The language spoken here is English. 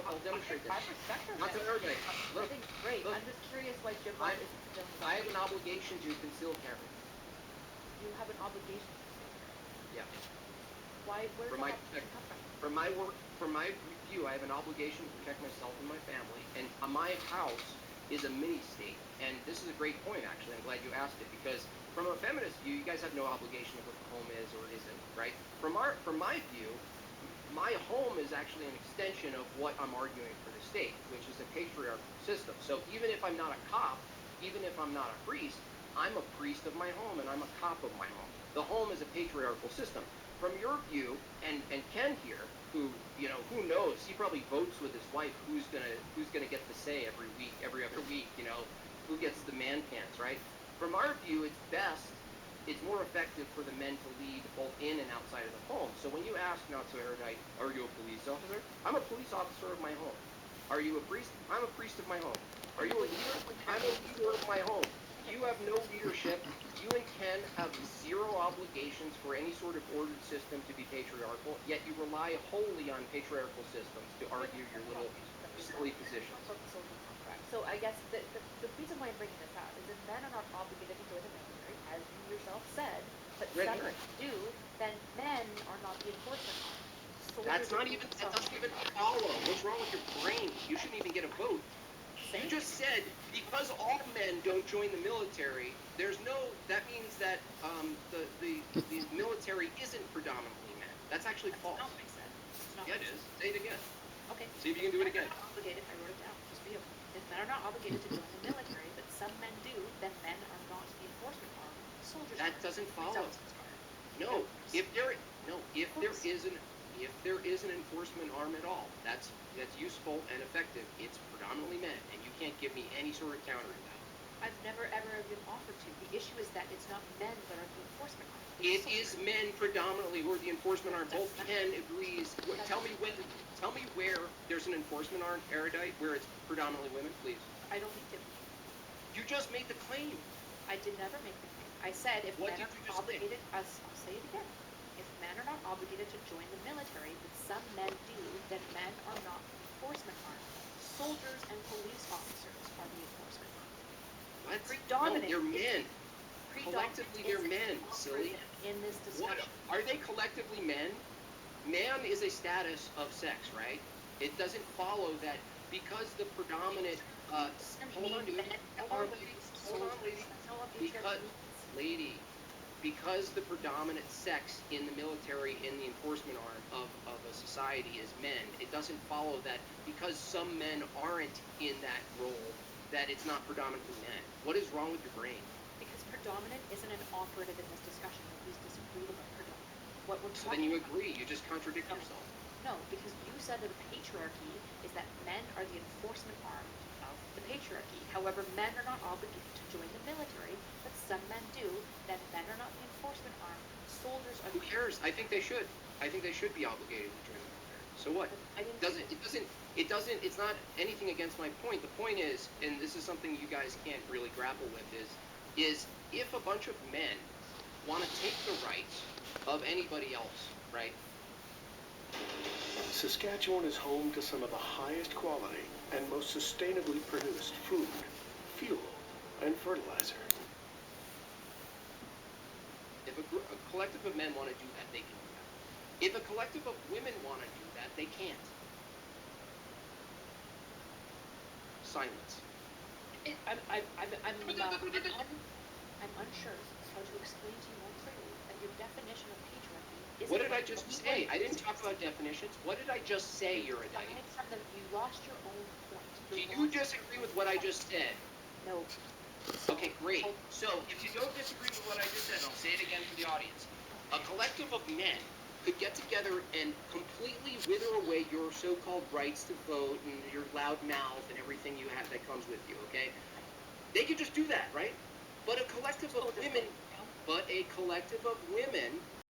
I'll demonstrate this. I respect her. Not to everybody. I Look, think it's great. look. I'm just curious why Jim I, isn't feeling I have an obligation to conceal carry. You have an obligation to conceal carry. Yeah. Why? Where does From my that obligation come from? from my work, from my view, I have an obligation to protect myself and my family. And my house is a mini state. And this is a great point, actually. I'm glad you asked it because from a feminist view, you guys have no obligation of what the home is or isn't, right? From my view, my home is actually an extension of what I'm arguing for the state, which is a patriarchal system. So even if I'm not a cop, even if I'm not a priest, I'm a priest of my home and I'm a cop of my home. The home is a patriarchal system. From your view, and Ken here, who who knows, he probably votes with his wife who's gonna get the say every other week, who gets the man pants, right? From our view, it's more effective for the men to lead both in and outside of the home. So when you ask, not so erudite, are you a police officer? I'm a police officer of my home. Are you a priest? I'm a priest of my home. Are you a leader? I'm a leader of my home. You have no leadership. You and Ken have zero obligations for any sort of ordered system to be patriarchal, yet you rely wholly on patriarchal systems to argue your little silly positions. So I guess the reason why I'm bringing this up is that men are not obligated to join the military, as you yourself said, but some do, then men are not the enforcement arm. That doesn't even follow. What's wrong with your brain? You shouldn't even get a vote. You just said because all men don't join the military, that means that the military isn't predominantly men. That's actually false. Not what I said. Yeah, it is. Say it again. Okay. See if you can do it again. Obligated. I wrote it down just for you. If men are not obligated to join the military, but some men do, then men are not the enforcement arm. Soldiers. That doesn't follow. No. If there is an enforcement arm at all, that's useful and effective, it's predominantly men, and you can't give me any sort of counter to that. I've never ever been offered to. The issue is that it's not men that are the enforcement arm. It is men predominantly who are the enforcement arm. Both Ken agrees. Tell me where there's an enforcement arm, erudite, where it's predominantly women, please. I don't need to. You just made the claim. I did never make the claim. I said if men are obligated, I'll say it again. If men are not obligated to join the military, but some men do, then men are not the enforcement arm. Soldiers and police officers are the enforcement arm. What? Predominant. No, they're men. Collectively, they're men, silly. In this discussion. What? Are they collectively men? Man is a status of sex, right? It doesn't follow that because the predominant hold on, dude. Hold on, lady. Because the predominant sex in the military, in the enforcement arm of a society is men, it doesn't follow that because some men aren't in that role, that it's not predominantly men. What is wrong with your brain? Because predominant isn't an operative in this discussion. Please disagree with predominant. What we're so then you agree. You just contradict yourself. No, because you said that the patriarchy is that men are the enforcement arm of the patriarchy. However, men are not obligated to join the military, but some men do. Then men are not the enforcement arm. Soldiers are. Who cares? I think they should. I think they should be obligated to join the military. So what? It doesn't. It's not anything against my point. The point is, and this is something you guys can't really grapple with, is if a bunch of men want to take the rights of anybody else, right? Saskatchewan is home to some of the highest quality and most sustainably produced food, fuel, and fertilizer. If a collective of men want to do that, they can do that. If a collective of women want to do that, they can't. Silence. I'm unsure how to explain to you more clearly that your definition of patriarchy is. What did I just say? I didn't talk about definitions. What did I just say, erudite? You lost your own point. Do you disagree with what I just said? No. Okay, great. So if you don't disagree with what I just said, I'll say it again for the audience. A collective of men could get together and completely wither away your so-called rights to vote and your loud mouth and everything you have that comes with you, okay? They could just do that, right? But a collective of women